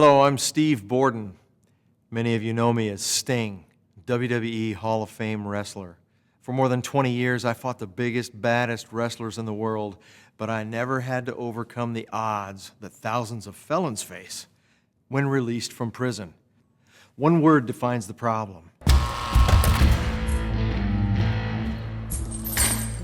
Hello, I'm Steve Borden. Many of you know me as Sting, WWE Hall of Fame wrestler. For more than 20 years, I fought the biggest, baddest wrestlers in the world, but I never had to overcome the odds that thousands of felons face when released from prison. One word defines the problem.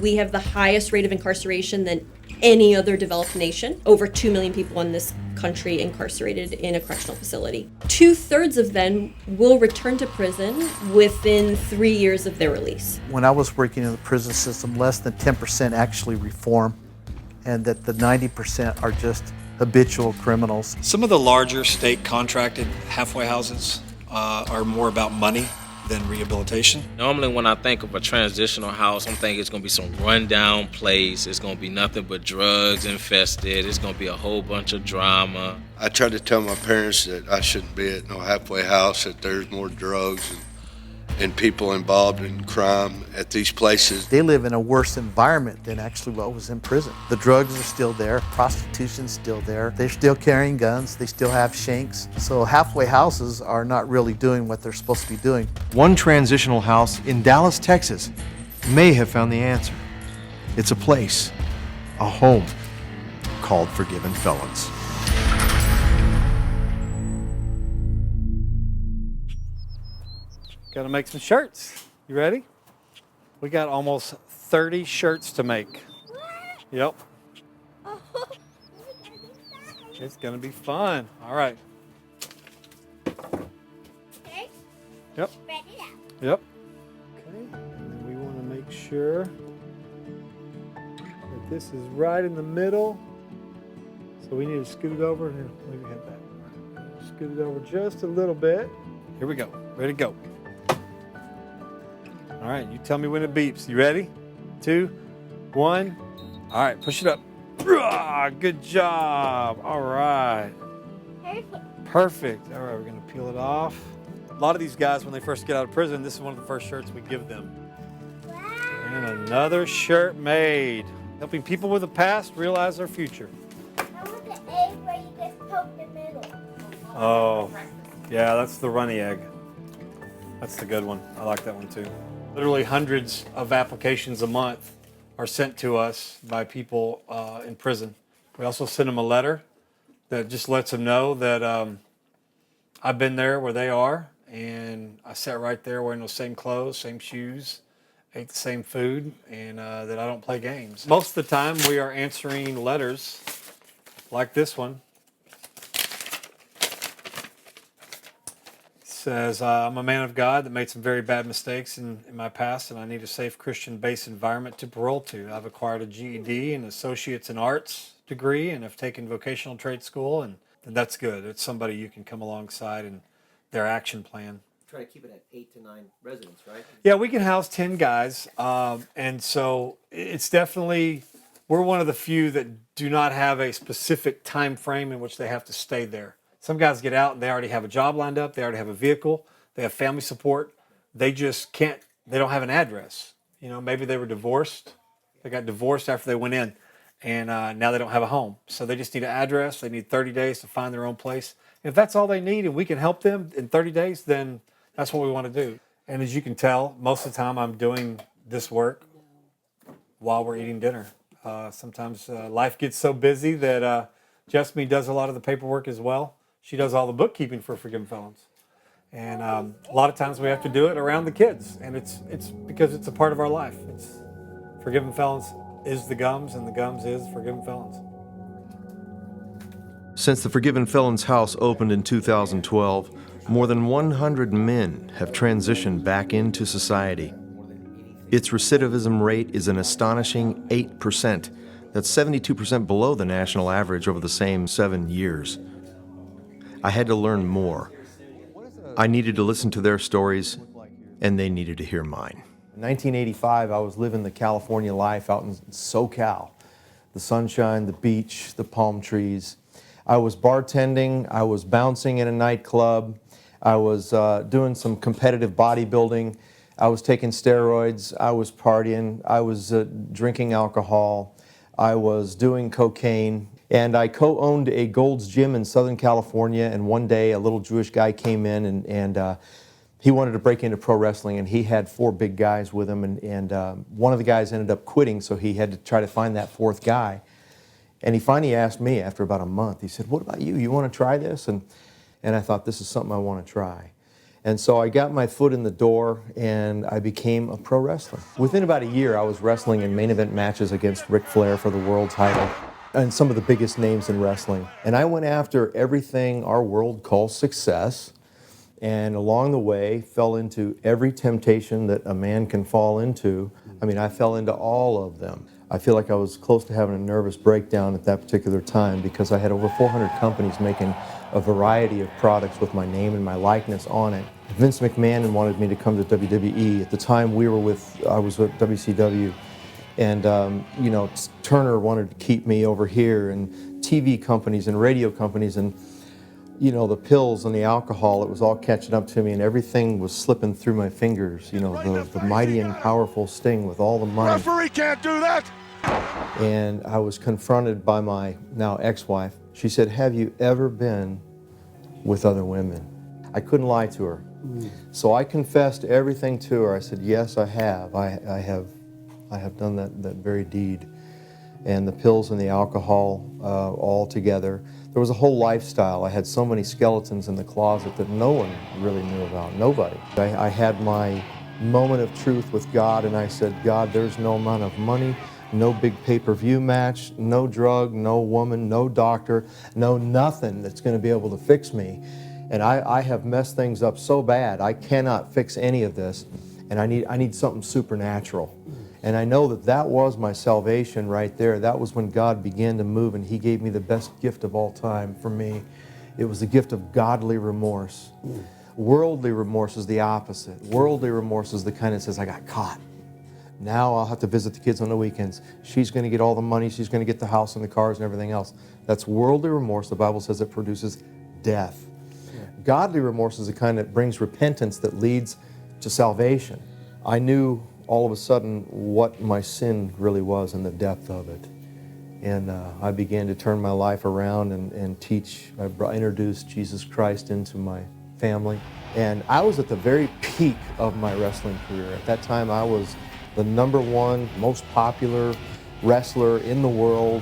We have the highest rate of incarceration than any other developed nation. Over 2 million people in this country incarcerated in a correctional facility. 2/3 of them will return to prison within 3 years of their release. When I was working in the prison system, less than 10% actually reform, and that the 90% are just habitual criminals. Some of the larger state contracted halfway houses are more about money than rehabilitation. Normally when I think of a transitional house, I'm thinking it's going to be some rundown place. It's going to be nothing but drugs infested. It's going to be a whole bunch of drama. I tried to tell my parents that I shouldn't be at no halfway house, that there's more drugs and people involved in crime at these places. They live in a worse environment than actually what was in prison. The drugs are still there, prostitution's still there, they're still carrying guns, they still have shanks. So halfway houses are not really doing what they're supposed to be doing. One transitional house in Dallas, Texas, may have found the answer. It's a place, a home, called Forgiven Felons. Got to make some shirts. You ready? We got almost 30 shirts to make. Yep. It's going to be fun. All right. Okay. Yep. Spread it out. Yep. Okay. And then we want to make sure that this is right in the middle. So we need to scoot it over. Here, let me hit that. Scoot it over just a little bit. Here we go. Ready to go. All right, you tell me when it beeps. You ready? 2, 1. All right, push it up. Good job. All right. Perfect. Perfect. All right, we're going to peel it off. A lot of these guys, when they first get out of prison, this is one of the first shirts we give them. Wow. And another shirt made, helping people with a past realize their future. I want the egg where you just poke the middle. Oh, yeah, that's the runny egg. That's the good one. I like that one too. Literally hundreds of applications a month are sent to us by people in prison. We also send them a letter that just lets them know that I've been there where they are, and I sat right there wearing those same clothes, same shoes, ate the same food, and that I don't play games. Most of the time we are answering letters like this one. Says, I'm a man of God that made some very bad mistakes in my past, and I need a safe Christian-based environment to parole to. I've acquired a GED and Associates in Arts degree, and have taken vocational trade school, and that's good. It's somebody you can come alongside in their action plan. Try to keep it at 8 to 9 residents, right? Yeah, we can house 10 guys, and so it's definitely, we're one of the few that do not have a specific time frame in which they have to stay there. Some guys get out and they already have a job lined up, they already have a vehicle, they have family support. They just can't, they don't have an address. You know, maybe they were divorced. They got divorced after they went in, and now they don't have a home. So they just need an address. They need 30 days to find their own place. If that's all they need and we can help them in 30 days, then that's what we want to do. And as you can tell, most of the time I'm doing this work while we're eating dinner. Sometimes life gets so busy that Jessamy does a lot of the paperwork as well. She does all the bookkeeping for Forgiven Felons. And a lot of times we have to do it around the kids. And it's because it's a part of our life. It's Forgiven Felons is the Gums, and the Gums is Forgiven Felons. Since the Forgiven Felons House opened in 2012, more than 100 men have transitioned back into society. Its recidivism rate is an astonishing 8%. That's 72% below the national average over the same 7 years. I had to learn more. I needed to listen to their stories, and they needed to hear mine. In 1985, I was living the California life out in SoCal. The sunshine, the beach, the palm trees. I was bartending, I was bouncing in a nightclub, I was doing some competitive bodybuilding, I was taking steroids, I was partying, I was drinking alcohol, I was doing cocaine. And I co-owned a Gold's Gym in Southern California, and one day a little Jewish guy came in and he wanted to break into pro wrestling, and he had 4 big guys with him, and one of the guys ended up quitting, so he had to try to find that 4th guy. And he finally asked me after about a month, he said, "What about you? You want to try this?" And I thought, this is something I want to try. And so I got my foot in the door, and I became a pro wrestler. Within about a year, I was wrestling in main event matches against Ric Flair for the world title and some of the biggest names in wrestling. And I went after everything our world calls success, and along the way fell into every temptation that a man can fall into. I mean, I fell into all of them. I feel like I was close to having a nervous breakdown at that particular time because I had over 400 companies making a variety of products with my name and my likeness on it. Vince McMahon wanted me to come to WWE. At the time I was with WCW, and you know, Turner wanted to keep me over here, and TV companies and radio companies, and you know, the pills and the alcohol, it was all catching up to me, and everything was slipping through my fingers. You know, the mighty and powerful Sting with all the money. Referee can't do that! And I was confronted by my now ex-wife. She said, "Have you ever been with other women?" I couldn't lie to her. So I confessed everything to her. I said, "Yes, I have. I have done that very deed." And the pills and the alcohol all together. There was a whole lifestyle. I had so many skeletons in the closet that no one really knew about, nobody. I had my moment of truth with God, and I said, "God, there's no amount of money, no big pay-per-view match, no drug, no woman, no doctor, no nothing that's going to be able to fix me. And I have messed things up so bad, I cannot fix any of this, and I need something supernatural." And I know that was my salvation right there. That was when God began to move, and He gave me the best gift of all time for me. It was the gift of godly remorse. Worldly remorse is the opposite. Worldly remorse is the kind that says, "I got caught. Now I'll have to visit the kids on the weekends. She's going to get all the money. She's going to get the house and the cars and everything else." That's worldly remorse. The Bible says it produces death. Godly remorse is the kind that brings repentance that leads to salvation. I knew all of a sudden what my sin really was and the depth of it. And I began to turn my life around and teach. I introduced Jesus Christ into my family. And I was at the very peak of my wrestling career. At that time, I was the #1 most popular wrestler in the world.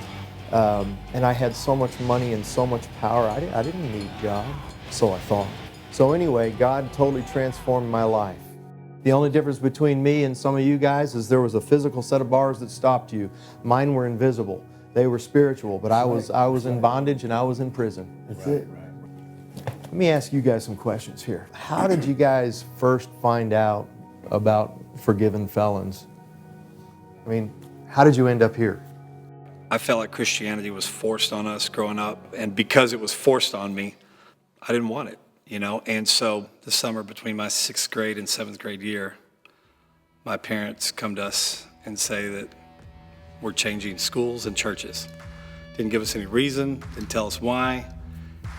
And I had so much money and so much power. I didn't need God, so I thought. So anyway, God totally transformed my life. The only difference between me and some of you guys is there was a physical set of bars that stopped you. Mine were invisible. They were spiritual, but I was in bondage and I was in prison. That's it. Let me ask you guys some questions here. How did you guys first find out about Forgiven Felons? I mean, how did you end up here? I felt like Christianity was forced on us growing up, and because it was forced on me, I didn't want it, you know? And so the summer between my 6th grade and 7th grade year, my parents come to us and say that we're changing schools and churches. Didn't give us any reason, didn't tell us why,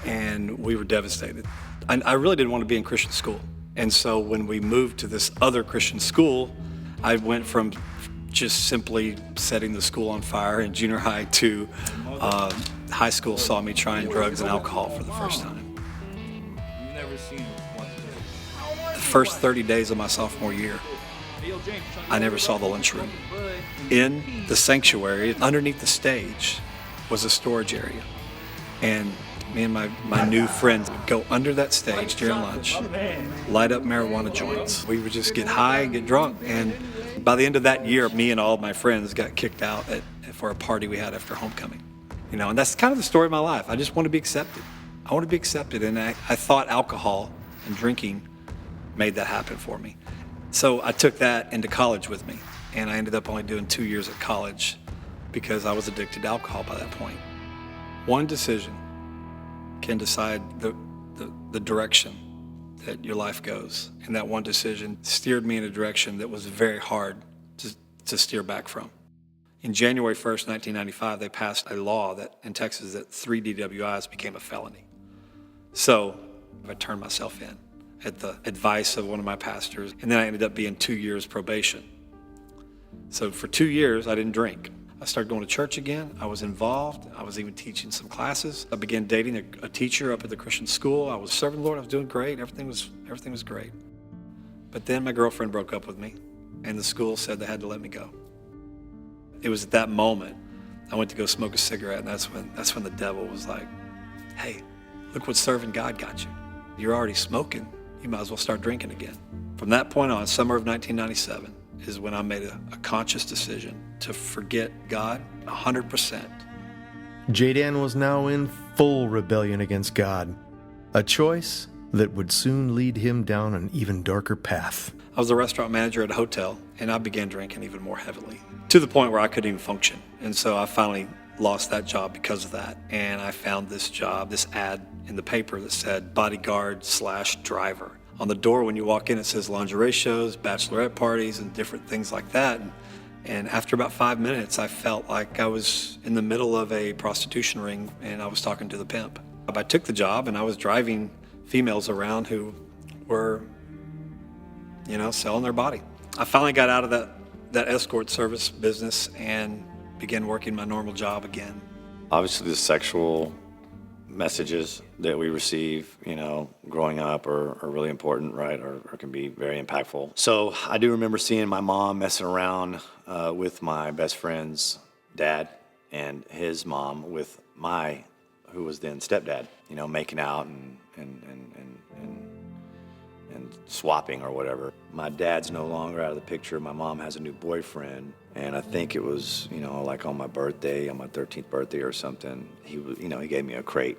and we were devastated. I really didn't want to be in Christian school. And so when we moved to this other Christian school, I went from just simply setting the school on fire in junior high to high school saw me trying drugs and alcohol for the first time. The first 30 days of my sophomore year, I never saw the lunchroom. In the sanctuary, underneath the stage, was a storage area. And me and my new friends would go under that stage during lunch, light up marijuana joints. We would just get high and get drunk. And by the end of that year, me and all of my friends got kicked out for a party we had after homecoming. You know, and that's kind of the story of my life. I just want to be accepted. I want to be accepted. And I thought alcohol and drinking made that happen for me. So I took that into college with me. And I ended up only doing 2 years at college because I was addicted to alcohol by that point. One decision can decide the direction that your life goes. And that one decision steered me in a direction that was very hard to steer back from. In January 1st, 1995, they passed a law in Texas that 3 DWIs became a felony. So I turned myself in at the advice of one of my pastors, and then I ended up being 2 years probation. So for 2 years, I didn't drink. I started going to church again. I was involved. I was even teaching some classes. I began dating a teacher up at the Christian school. I was serving the Lord. I was doing great. Everything was great. But then my girlfriend broke up with me, and the school said they had to let me go. It was at that moment I went to go smoke a cigarette, and that's when the devil was like, hey, look what serving God got you. You're already smoking. You might as well start drinking again. From that point on, summer of 1997, is when I made a conscious decision to forget God 100%. J-Dan was now in full rebellion against God, a choice that would soon lead him down an even darker path. I was a restaurant manager at a hotel, and I began drinking even more heavily, to the point where I couldn't even function. And so I finally lost that job because of that. And I found this job, this ad in the paper that said bodyguard/driver. On the door when you walk in, it says lingerie shows, bachelorette parties, and different things like that. And after about 5 minutes, I felt like I was in the middle of a prostitution ring, and I was talking to the pimp. I took the job, and I was driving females around who were, selling their body. I finally got out of that escort service business and began working my normal job again. Obviously, the sexual messages that we receive, growing up are really important, right? Or can be very impactful. So I do remember seeing my mom messing around with my best friend's dad and his mom with who was then stepdad, making out and swapping or whatever. My dad's no longer out of the picture. My mom has a new boyfriend. And I think it was, like on my birthday, on my 13th birthday or something, he gave me a crate,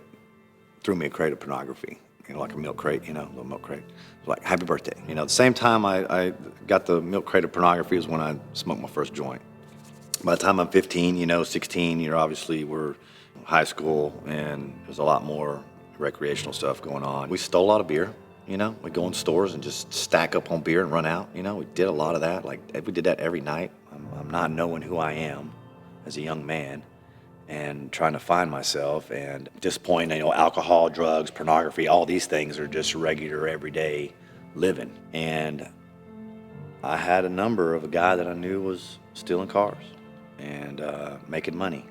threw me a crate of pornography, like a milk crate, little milk crate. It was like, happy birthday. The same time I got the milk crate of pornography was when I smoked my first joint. By the time I'm 15, 16, obviously we're high school and there's a lot more recreational stuff going on. We stole a lot of beer. We'd go in stores and just stack up on beer and run out. We did a lot of that. We did that every night. I'm not knowing who I am as a young man and trying to find myself. And at this point, alcohol, drugs, pornography, all these things are just regular, everyday living. And I had a number of a guy that I knew was stealing cars and making money.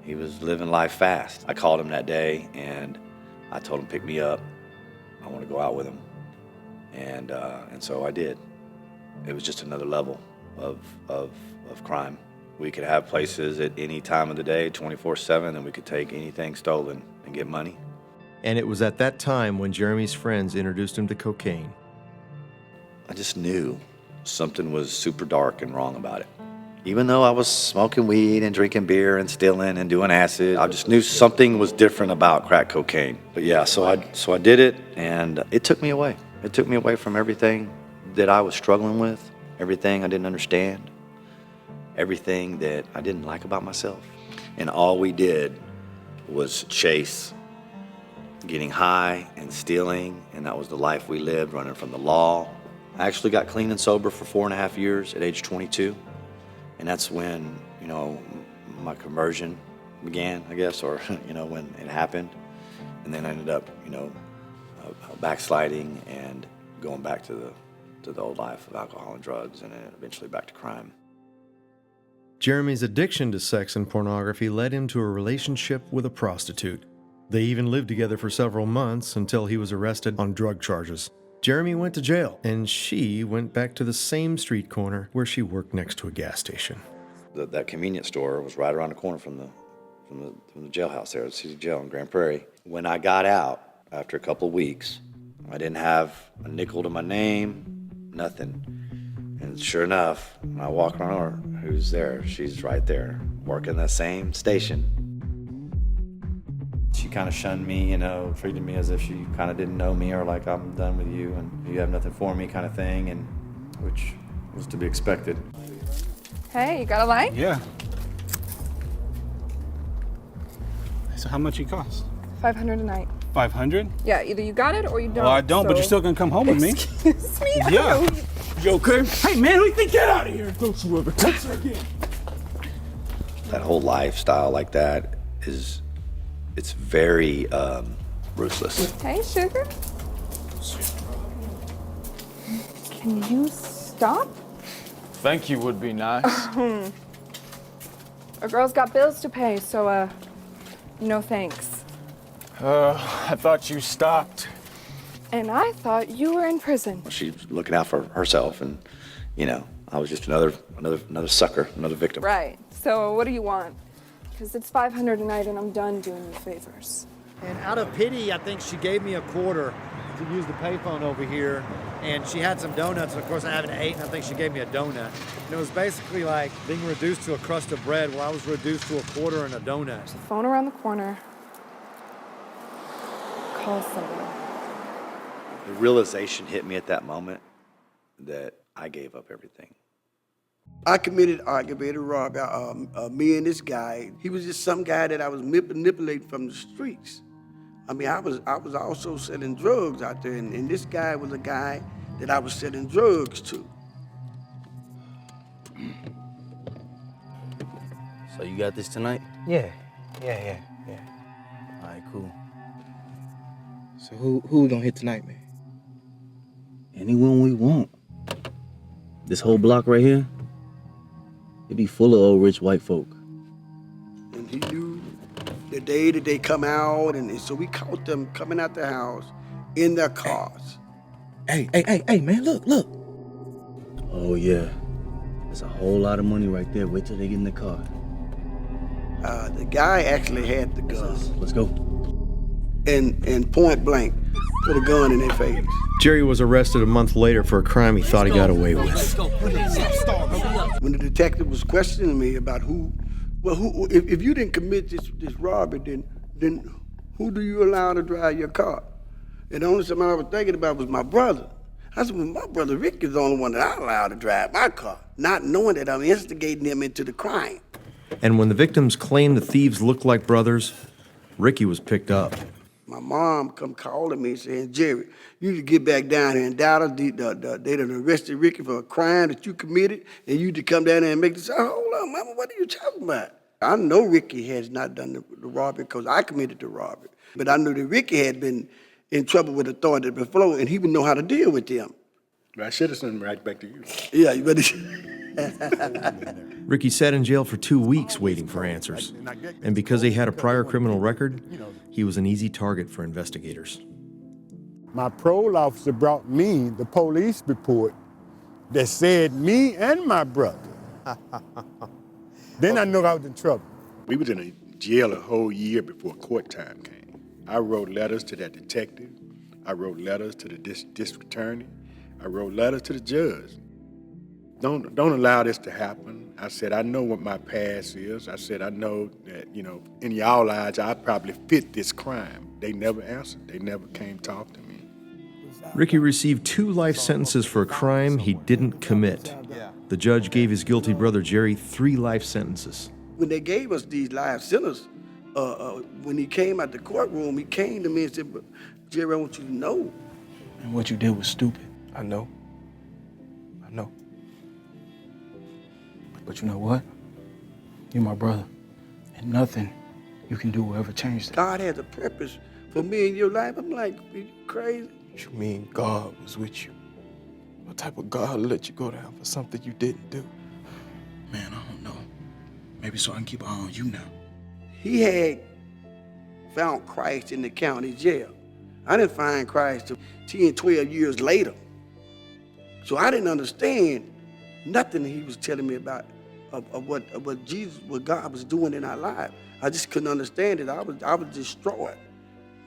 He was living life fast. I called him that day and I told him, pick me up. I want to go out with him. And so I did. It was just another level of crime. We could have places at any time of the day, 24/7, and we could take anything stolen and get money. And it was at that time when Jeremy's friends introduced him to cocaine. I just knew something was super dark and wrong about it. Even though I was smoking weed and drinking beer and stealing and doing acid, I just knew something was different about crack cocaine. But yeah, so I did it, and it took me away. It took me away from everything that I was struggling with, everything I didn't understand, everything that I didn't like about myself. And all we did was chase getting high and stealing, and that was the life we lived, running from the law. I actually got clean and sober for 4.5 years at age 22. And that's when, my conversion began, I guess, or, when it happened. And then I ended up, backsliding and going back to the old life of alcohol and drugs, and then eventually back to crime. Jeremy's addiction to sex and pornography led him to a relationship with a prostitute. They even lived together for several months until he was arrested on drug charges. Jeremy went to jail, and she went back to the same street corner where she worked next to a gas station. That convenience store was right around the corner from the jailhouse there, the city jail in Grand Prairie. When I got out, after a couple of weeks, I didn't have a nickel to my name, nothing. And sure enough, when I walk around her, who's there? She's right there, working that same station. She kind of shunned me, treated me as if she kind of didn't know me, or like, I'm done with you and you have nothing for me kind of thing, and which was to be expected. Hey, you got a light? Yeah. So how much it cost? $500 a night. 500? Yeah, either you got it or you don't. Well, I don't, but you're still gonna come home with me. Excuse me? I Yeah. don't know. You okay? Hey, man, who you think? Get out of here. Don't you ever touch her again. That whole lifestyle like that it's very ruthless. Hey, sugar. Can you stop? Thank you would be nice. Our girl's got bills to pay, so, no thanks. I thought you stopped. And I thought you were in prison. She's looking out for herself, and, you know, I was just another sucker, another victim. Right. So what do you want? Because it's $500 a night and I'm done doing you favors. And out of pity, I think she gave me a quarter to use the payphone over here. And she had some donuts, and of course I haven't eaten. I think she gave me a donut. And it was basically like being reduced to a crust of bread while I was reduced to a quarter and a donut. The phone around the corner. Call someone. The realization hit me at that moment that I gave up everything. I committed aggravated robbery. Me and this guy, he was just some guy that I was manipulating from the streets. I mean, I was also selling drugs out there, and this guy was a guy that I was selling drugs to. So you got this tonight? Yeah. All right, cool. So who we gonna hit tonight, man? Anyone we want. This whole block right here, it be full of old rich white folk. And he knew the day that they come out, and so we caught them coming out the house in their cars. Hey, man, look. Oh, yeah. There's a whole lot of money right there. Wait till they get in the car. The guy actually had the gun. Let's go. And point blank, put a gun in their face. Jerry was arrested a month later for a crime he thought he got away with. When the detective was questioning me about if you didn't commit this robbery, then who do you allow to drive your car? And the only somebody I was thinking about was my brother. I said, well, my brother Rick is the only one that I allowed to drive my car, not knowing that I'm instigating him into the crime. And when the victims claimed the thieves looked like brothers, Ricky was picked up. My mom come calling me saying, Jerry, you need to get back down here in Dallas. They done arrested Ricky for a crime that you committed, and you need to come down there and make this. Hold on, Mama, what are you talking about? I know Ricky has not done the robbery because I committed the robbery. But I knew that Ricky had been in trouble with authority before, and he would know how to deal with them. I should have sent him right back to you. Yeah, you better. Ricky sat in jail for 2 weeks waiting for answers. And because he had a prior criminal record, he was an easy target for investigators. My parole officer brought me the police report that said me and my brother. Then I knew I was in trouble. We was in a jail a whole year before court time came. I wrote letters to that detective. I wrote letters to the district attorney. I wrote letters to the judge. Don't allow this to happen. I said, I know what my past is. I said, I know that, in y'all eyes, I probably fit this crime. They never answered. They never came talk to me. Ricky received 2 life sentences for a crime he didn't commit. The judge gave his guilty brother Jerry 3 life sentences. When they gave us these life sentences, when he came out the courtroom, he came to me and said, Jerry, I want you to know. And what you did was stupid. I know. But you know what? You're my brother. And nothing you can do will ever change that. God has a purpose for me in your life. I'm like, are you crazy? You mean God was with you? What type of God let you go down for something you didn't do? Man, I don't know. Maybe so I can keep an eye on you now. He had found Christ in the county jail. I didn't find Christ till 10, 12 years later. So I didn't understand nothing he was telling me about of what Jesus, what God was doing in our lives. I just couldn't understand it. I was destroyed.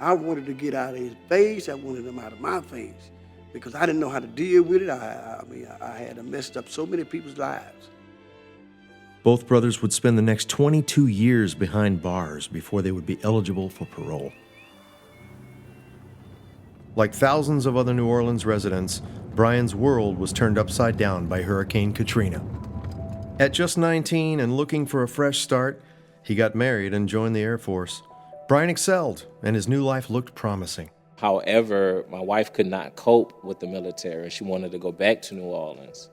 I wanted to get out of his face. I wanted him out of my face because I didn't know how to deal with it. I had messed up so many people's lives. Both brothers would spend the next 22 years behind bars before they would be eligible for parole. Like thousands of other New Orleans residents, Brian's world was turned upside down by Hurricane Katrina. At just 19 and looking for a fresh start, he got married and joined the Air Force. Brian excelled, and his new life looked promising. However, my wife could not cope with the military. She wanted to go back to New Orleans.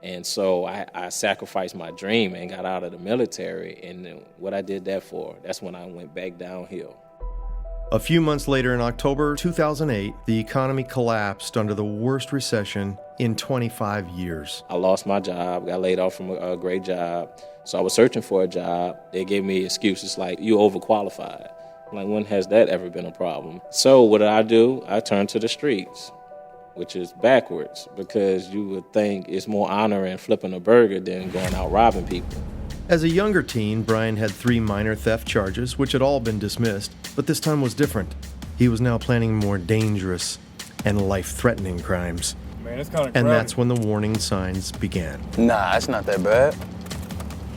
And so I sacrificed my dream and got out of the military. And what I did that for, that's when I went back downhill. A few months later, in October 2008, the economy collapsed under the worst recession in 25 years. I lost my job, got laid off from a great job. So I was searching for a job. They gave me excuses like, you overqualified. I'm like, when has that ever been a problem? So what did? I turned to the streets, which is backwards, because you would think it's more honoring flipping a burger than going out robbing people. As a younger teen, Brian had 3 minor theft charges, which had all been dismissed, but this time was different. He was now planning more dangerous and life-threatening crimes. Man, it's kind of And crowded. that's when the warning signs began. Nah, it's not that bad.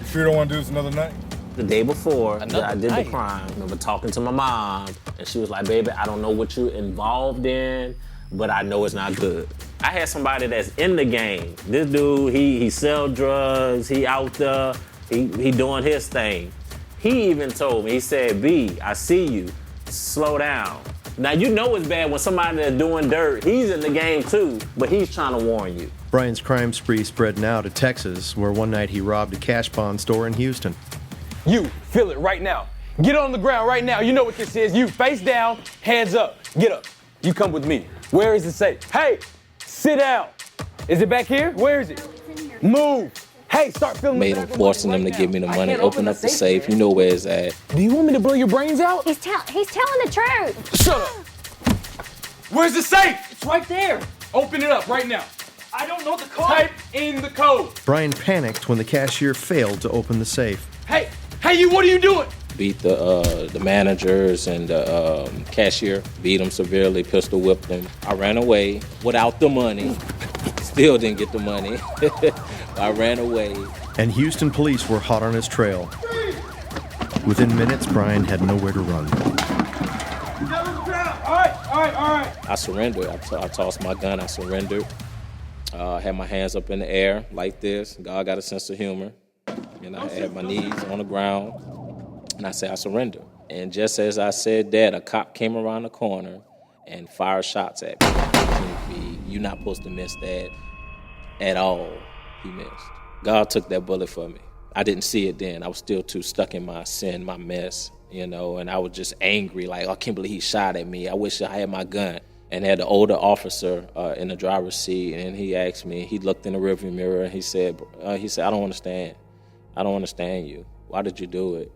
You sure you don't want to do this another night? The day before Another I did night? the crime, I remember talking to my mom, and she was like, baby, I don't know what you're involved in, but I know it's not good. I had somebody that's in the game. This dude, he sell drugs, he out there, he doing his thing. He even told me, he said, B, I see you, slow down. Now, you know it's bad when somebody that's doing dirt, he's in the game too, but he's trying to warn you. Brian's crime spree spread now to Texas, where one night he robbed a cash pawn store in Houston. You, feel it right now. Get on the ground right now. You know what this is. You face down, hands up. Get up. You come with me. Where is the safe? Hey, sit down. Is it back here? Where is it? Move. Hey, start filling Made them forcing them to give me the money, open up the safe. You know where it's at. Do you want me to blow your brains out? He's telling the truth. Shut up. Where's the safe? It's right there. Open it up right now. I don't know the code. Type in the code. Brian panicked when the cashier failed to open the safe. Hey, you, what are you doing? Beat the managers and the cashier, beat them severely, pistol whipped them. I ran away without the money. Still didn't get the money. I ran away. And Houston police were hot on his trail. Within minutes, Brian had nowhere to run. All right. I surrendered. I tossed my gun. I surrendered. Had my hands up in the air like this. God got a sense of humor. And I had my knees on the ground. And I said, I surrender. And just as I said that, a cop came around the corner and fired shots at me. You're not supposed to miss that at all. He missed. God took that bullet for me. I didn't see it then. I was still too stuck in my sin, my mess, and I was just angry, like, I can't believe he shot at me. I wish I had my gun. And had the older officer in the driver's seat, and he asked me, he looked in the rearview mirror, and he said, I don't understand. I don't understand you. Why did you do it?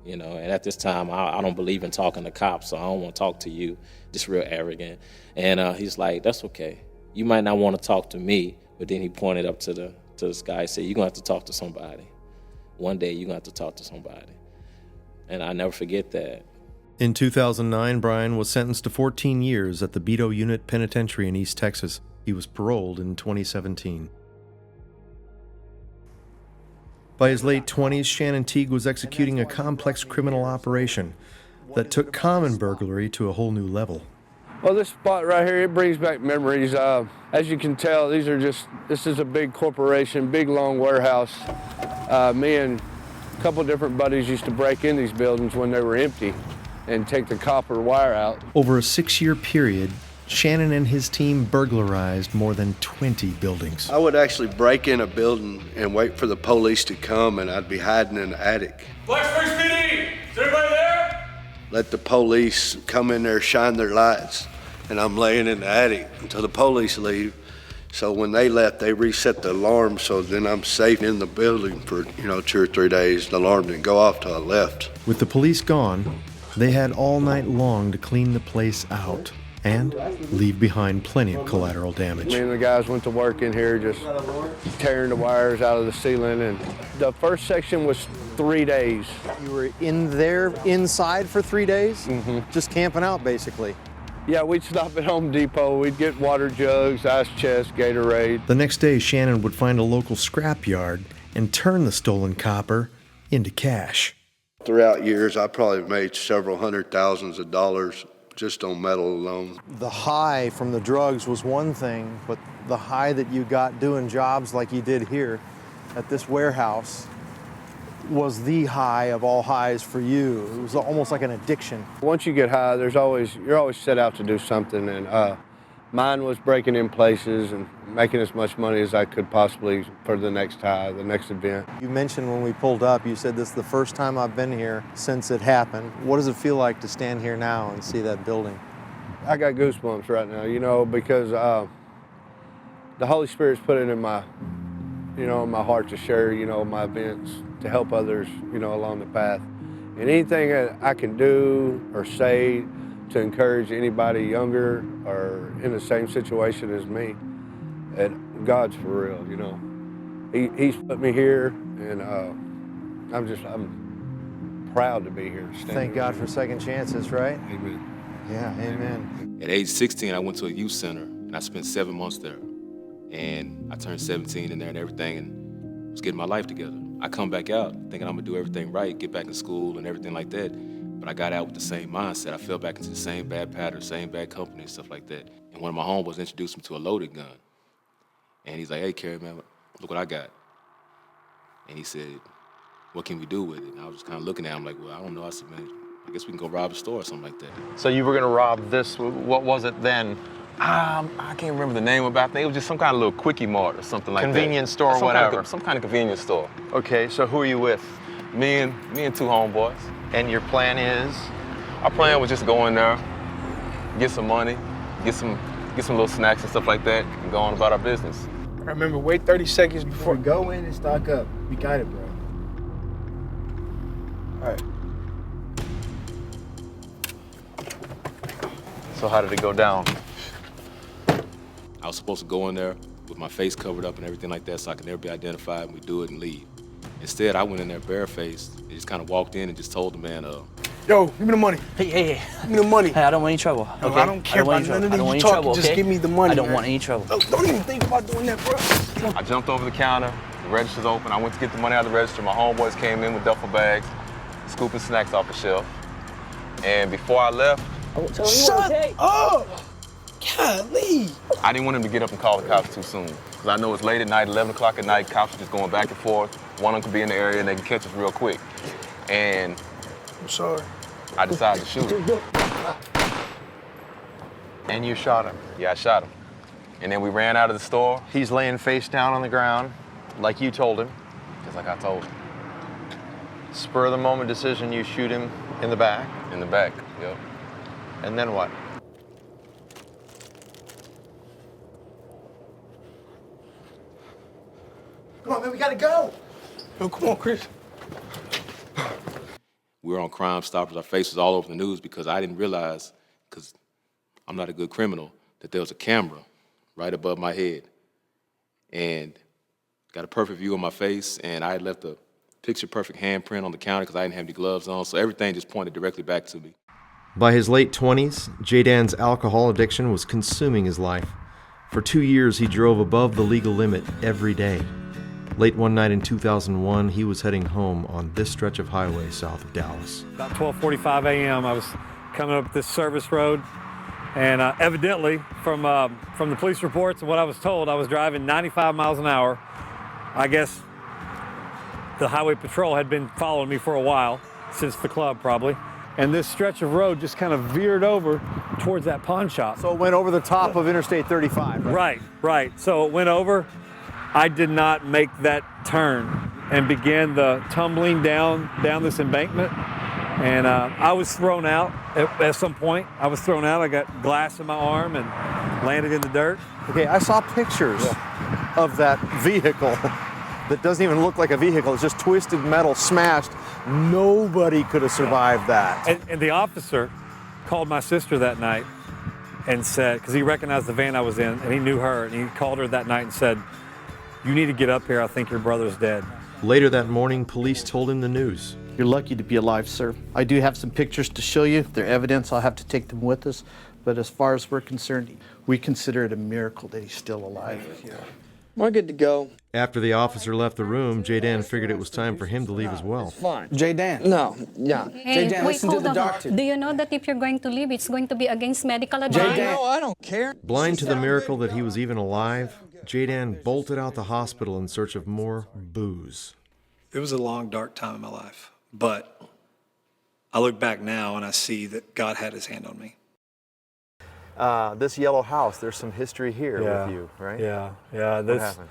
And at this time, I don't believe in talking to cops, so I don't want to talk to you. Just real arrogant. And he's like, that's okay. You might not want to talk to me, but then he pointed up to the sky and said, you're going to have to talk to somebody. One day, you're going to have to talk to somebody. And I never forget that. In 2009, Brian was sentenced to 14 years at the Beto Unit Penitentiary in East Texas. He was paroled in 2017. By his late 20s, Shannon Teague was executing a complex criminal operation that took common burglary to a whole new level. Well, this spot right here, it brings back memories. As you can tell, this is a big corporation, big long warehouse. Me and a couple different buddies used to break in these buildings when they were empty and take the copper wire out. Over a 6-year period, Shannon and his team burglarized more than 20 buildings. I would actually break in a building and wait for the police to come, and I'd be hiding in the attic. Blacksburg PD, is everybody there? Let the police come in there, shine their lights, and I'm laying in the attic until the police leave. So when they left, they reset the alarm, so then I'm safe in the building for 2 or 3 days. The alarm didn't go off till I left. With the police gone, they had all night long to clean the place out and leave behind plenty of collateral damage. Me and the guys went to work in here just tearing the wires out of the ceiling, and the first section was 3 days. You were in there inside for 3 days? Mm-hmm. Just camping out, basically? Yeah, we'd stop at Home Depot. We'd get water jugs, ice chest, Gatorade. The next day, Shannon would find a local scrapyard and turn the stolen copper into cash. Throughout years, I probably made several hundred thousands of dollars just on metal alone. The high from the drugs was one thing, but the high that you got doing jobs like you did here at this warehouse was the high of all highs for you. It was almost like an addiction. Once you get high, you're always set out to do something, and Mine was breaking in places and making as much money as I could possibly for the next high, the next event. You mentioned when we pulled up, you said this is the first time I've been here since it happened. What does it feel like to stand here now and see that building? I got goosebumps right now, you know, because the Holy Spirit's put it in my, you know, in my heart to share, you know, my events, to help others, you know, along the path. And anything that I can do or say to encourage anybody younger or in the same situation as me, and God's for real, you know. He's put me here, and I'm proud to be here. Thank God for second chances, right? Amen. Yeah, amen. At age 16, I went to a youth center, and I spent 7 months there. And I turned 17 in there and everything, and was getting my life together. I come back out thinking I'm gonna do everything right, get back in school and everything like that. But I got out with the same mindset. I fell back into the same bad pattern, same bad company and stuff like that. And one of my homeboys introduced me to a loaded gun. And he's like, hey, Kerry, man, look what I got. And he said, what can we do with it? And I was just kind of looking at him like, well, I don't know. I said, man, I guess we can go rob a store or something like that. So you were gonna rob this, what was it then? I can't remember the name of it. I think it was just some kind of little quickie mart or something like that. Convenience store or whatever. Some kind of convenience store. Okay, so who are you with? Me and 2 homeboys. And your plan is? Our plan was just go in there, get some money, get some little snacks and stuff like that, and go on about our business. I remember, wait 30 seconds before go in and stock up. We got it, bro. All right. So how did it go down? I was supposed to go in there with my face covered up and everything like that so I could never be identified and we do it and leave. Instead, I went in there barefaced and just kind of walked in and just told the man, yo, give me the money. Hey. Give me the money. Hey, I don't want any trouble. No, Okay? I don't care about none of this. You talking, just give me the money, I don't man. want any trouble. Don't even think about doing that, bro. I jumped over the counter, the register's open. I went to get the money out of the register. My homeboys came in with duffel bags, scooping snacks off the shelf. And before I left, Shut up! Golly! I didn't want him to get up and call the cops too soon. Because I know it's late at night, 11 o'clock at night, cops are just going back and forth. One of them could be in the area and they can catch us real quick. And I'm sorry. I decided to shoot him. And you shot him? Yeah, I shot him. And then we ran out of the store. He's laying face down on the ground, like you told him. Just like I told him. Spur of the moment decision, you shoot him in the back? In the back, yep. And then what? Come on, man, we gotta go. Yo, come on, Chris. we were on Crime Stoppers. Our face was all over the news because I didn't realize, because I'm not a good criminal, that there was a camera right above my head. And got a perfect view of my face, and I had left a picture-perfect handprint on the counter because I didn't have any gloves on, so everything just pointed directly back to me. By his late 20s, J-Dan's alcohol addiction was consuming his life. For 2 years, he drove above the legal limit every day. Late one night in 2001, he was heading home on this stretch of highway south of Dallas. About 12:45 a.m., I was coming up this service road, and evidently, from the police reports and what I was told, I was driving 95 miles an hour. I guess the highway patrol had been following me for a while, since the club probably. And this stretch of road just kind of veered over towards that pawn shop. So it went over the top of Interstate 35, right? Right. So it went over. I did not make that turn and began the tumbling down this embankment. And I was thrown out at some point. I was thrown out. I got glass in my arm and landed in the dirt. Okay, I saw pictures of that vehicle that doesn't even look like a vehicle. It's just twisted metal smashed. Nobody could have survived that. And the officer called my sister that night and said, because he recognized the van I was in and he knew her, and he called her that night and said, "You need to get up here. I think your brother's dead." Later that morning, police told him the news. You're lucky to be alive, sir. I do have some pictures to show you. They're evidence. I'll have to take them with us. But as far as we're concerned, we consider it a miracle that he's still alive. We're good to go. After the officer left the room, J-Dan figured it was time for him to leave as well. Fine. J-Dan. No, yeah. Hey, J-Dan, wait, listen to hold the on. doctor. Do you know that if you're going to leave, it's going to be against medical advice? J-Dan. No, I don't care. Blind to the miracle that he was even alive, J-Dan bolted out the hospital in search of more booze. It was a long, dark time in my life, but I look back now and I see that God had his hand on me. This yellow house, there's some history here with you, right? Yeah. What happened?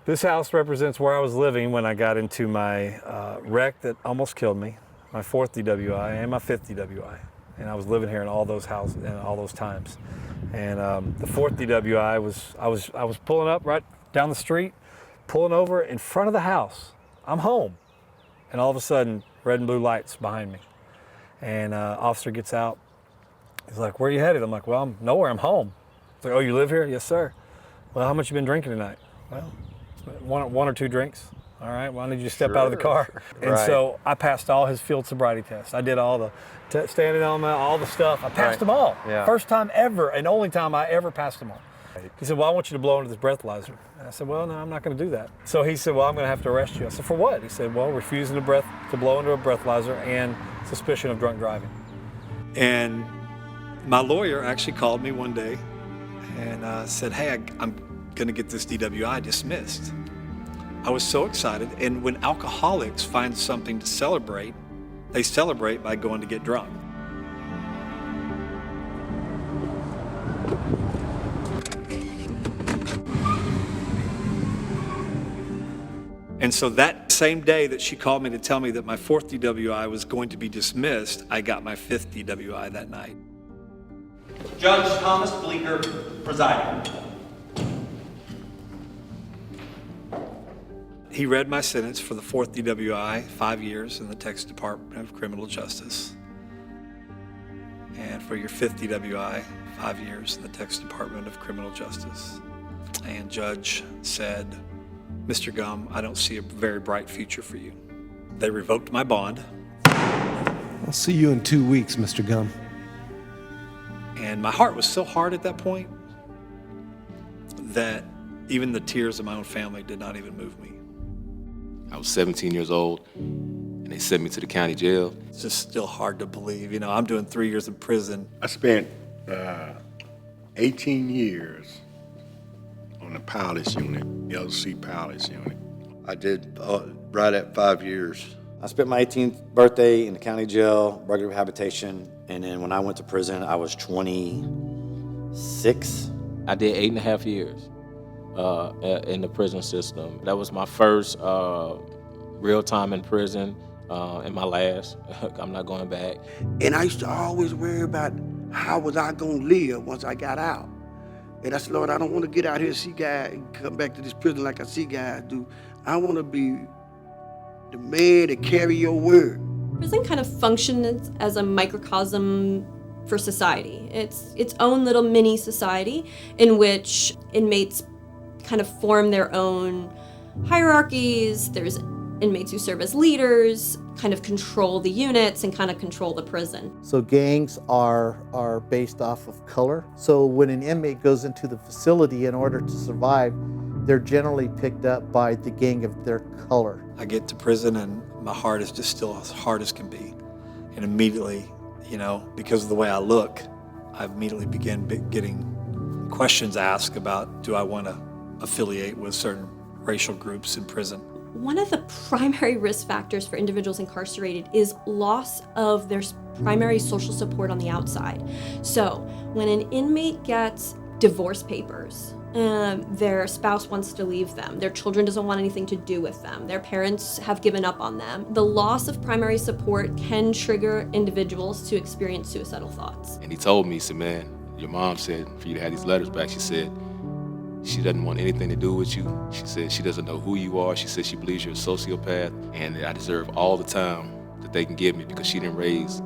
This house represents where I was living when I got into my wreck that almost killed me, my 4th DWI and my 5th DWI. And I was living here in all those houses and all those times. And the 4th DWI I was pulling up right down the street, pulling over in front of the house. I'm home. And all of a sudden, red and blue lights behind me. And officer gets out. He's like, "Where are you headed?" I'm like, "Well, I'm nowhere, I'm home." He's like, "Oh, you live here?" "Yes, sir." "Well, how much you been drinking tonight?" "Well, one or two drinks." "All right, well, I need you to step out of the car." And so I passed all his field sobriety tests. I did all the standing element, all the stuff. I passed them all. Yeah. First time ever, and only time I ever passed them all. He said, "Well, I want you to blow into this breathalyzer." And I said, "Well, no, I'm not going to do that." So he said, "Well, I'm going to have to arrest you." I said, "For what?" He said, "Well, refusing to blow into a breathalyzer and suspicion of drunk driving." And my lawyer actually called me one day and said, "Hey, I'm going to get this DWI dismissed." I was so excited. And when alcoholics find something to celebrate, they celebrate by going to get drunk. And so that same day that she called me to tell me that my 4th DWI was going to be dismissed, I got my 5th DWI that night. Judge Thomas Bleeker presiding. He read my sentence for the 4th DWI, 5 years in the Texas Department of Criminal Justice. And for your 5th DWI, 5 years in the Texas Department of Criminal Justice. And Judge said, "Mr. Gumm, I don't see a very bright future for you." They revoked my bond. I'll see you in 2 weeks, Mr. Gumm. And my heart was so hard at that point that even the tears of my own family did not even move me. I was 17 years old, and they sent me to the county jail. It's just still hard to believe. You know, I'm doing 3 years in prison. I spent 18 years on the pilots unit, LC pilots unit. I did right at 5 years. I spent my 18th birthday in the county jail, regular rehabilitation, and then when I went to prison, I was 26. I did 8.5 years in the prison system. That was my first real time in prison, and my last. I'm not going back. And I used to always worry about how was I gonna live once I got out. And I said, "Lord, I don't want to get out here and see guys and come back to this prison like I see guys do. I want to be the man to carry your word." Prison kind of functions as a microcosm for society. It's its own little mini society in which inmates kind of form their own hierarchies. There's inmates who serve as leaders, kind of control the units and kind of control the prison. So gangs are based off of color. So when an inmate goes into the facility in order to survive, they're generally picked up by the gang of their color. I get to prison and my heart is just still as hard as can be. And immediately, you know, because of the way I look, I immediately begin getting questions asked about, do I want to affiliate with certain racial groups in prison? One of the primary risk factors for individuals incarcerated is loss of their primary social support on the outside. So when an inmate gets divorce papers, their spouse wants to leave them, their children doesn't want anything to do with them, their parents have given up on them, the loss of primary support can trigger individuals to experience suicidal thoughts. And he told me, he said, "Man, your mom said for you to have these letters back," she said, "She doesn't want anything to do with you." She said she doesn't know who you are. She said she believes you're a sociopath and that I deserve all the time that they can give me because she didn't raise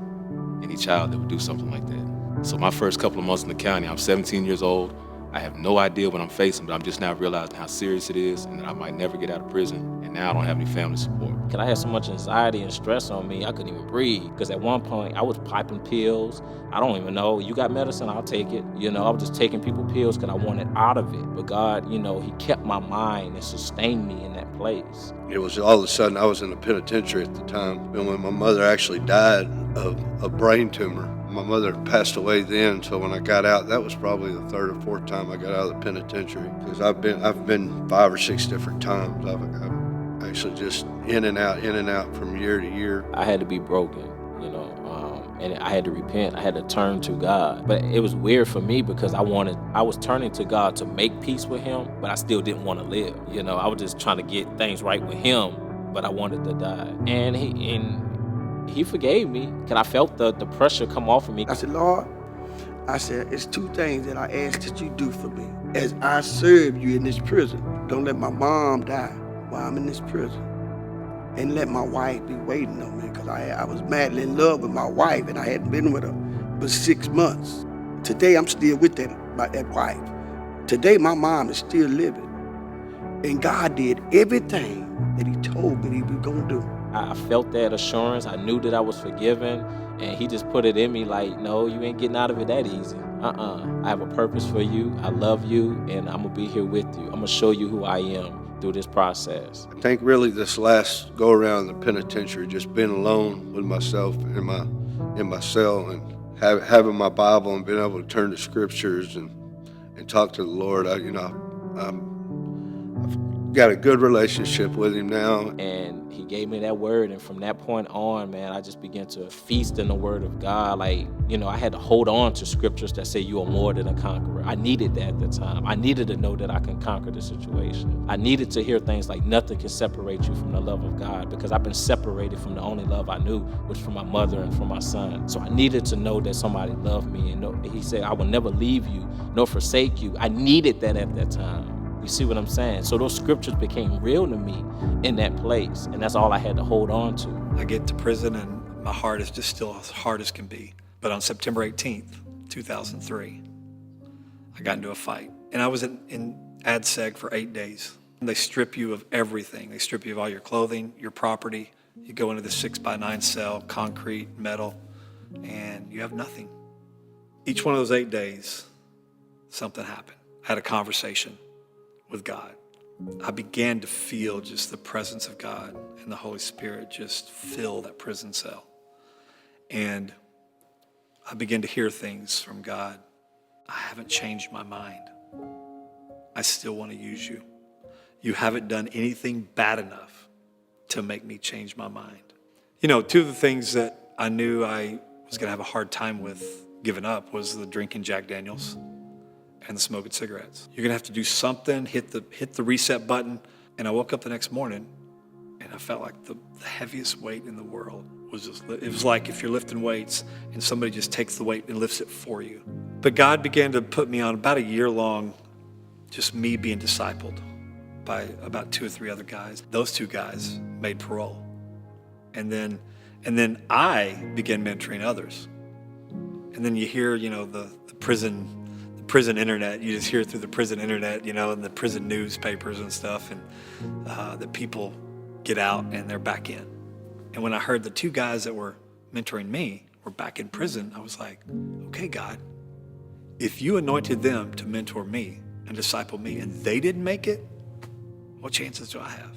any child that would do something like that. So my first couple of months in the county, I'm 17 years old. I have no idea what I'm facing, but I'm just now realizing how serious it is and that I might never get out of prison. And now I don't have any family support. Cause I had so much anxiety and stress on me, I couldn't even breathe. Because at one point, I was piping pills. I don't even know. You got medicine, I'll take it. You know, I was just taking people pills because I wanted out of it. But God, you know, He kept my mind and sustained me in that place. It was all of a sudden, I was in the penitentiary at the time. And when my mother actually died of a brain tumor, my mother passed away then, so when I got out, that was probably the third or fourth time I got out of the penitentiary. Because I've been 5 or 6 different times. I've actually just in and out from year to year. I had to be broken, you know. and I had to repent. I had to turn to God. But it was weird for me because I was turning to God to make peace with him, but I still didn't want to live. You know, I was just trying to get things right with him, but I wanted to die. And he forgave me because I felt the pressure come off of me. I said, Lord, I said, it's two things that I ask that you do for me. As I serve you in this prison, don't let my mom die while I'm in this prison. And let my wife be waiting on me, because I was madly in love with my wife, and I hadn't been with her but 6 months. Today, I'm still with that wife. Today, my mom is still living. And God did everything that he told me he was going to do. I felt that assurance. I knew that I was forgiven, and he just put it in me like, no, you ain't getting out of it that easy. I have a purpose for you. I love you, and I'm going to be here with you. I'm going to show you who I am through this process. I think really this last go around the penitentiary, just being alone with myself in my cell and having my Bible and being able to turn to scriptures and talk to the Lord. I've got a good relationship with him now. And he gave me that word, and from that point on, man, I just began to feast in the word of God. Like, you know, I had to hold on to scriptures that say you are more than a conqueror. I needed that at the time. I needed to know that I can conquer the situation. I needed to hear things like nothing can separate you from the love of God, because I've been separated from the only love I knew, which was from my mother and from my son. So I needed to know that somebody loved me, and he said, I will never leave you nor forsake you. I needed that at that time. You see what I'm saying? So those scriptures became real to me in that place, and that's all I had to hold on to. I get to prison, and my heart is just still as hard as can be. But on September 18th, 2003, I got into a fight. And I was in ADSEG for 8 days. And they strip you of everything. They strip you of all your clothing, your property. You go into the 6x9 cell, concrete, metal, and you have nothing. Each one of those 8 days, something happened. I had a conversation with God. I began to feel just the presence of God and the Holy Spirit just fill that prison cell. And I began to hear things from God. I haven't changed my mind. I still want to use you. You haven't done anything bad enough to make me change my mind. You know, two of the things that I knew I was going to have a hard time with giving up was the drinking Jack Daniels and the smoking cigarettes. You're gonna have to do something, hit the reset button. And I woke up the next morning and I felt like the heaviest weight in the world was it was like if you're lifting weights and somebody just takes the weight and lifts it for you. But God began to put me on about a year long, just me being discipled by about 2 or 3 other guys. Those 2 guys made parole. And then I began mentoring others. And then you hear, you know, the prison internet, you just hear it through the prison internet, you know, and the prison newspapers and stuff, and that people get out and they're back in. And when I heard the 2 guys that were mentoring me were back in prison, I was like, okay, God, if you anointed them to mentor me and disciple me and they didn't make it, what chances do I have?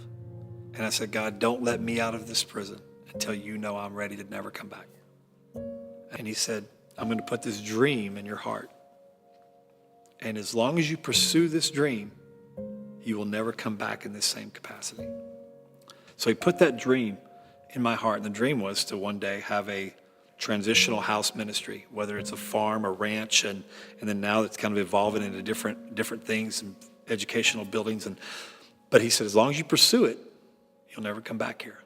And I said, God, don't let me out of this prison until you know I'm ready to never come back. And he said, I'm going to put this dream in your heart. And as long as you pursue this dream, you will never come back in this same capacity. So he put that dream in my heart. And the dream was to one day have a transitional house ministry, whether it's a farm or ranch, and then now it's kind of evolving into different things and educational buildings. But he said, as long as you pursue it, you'll never come back here.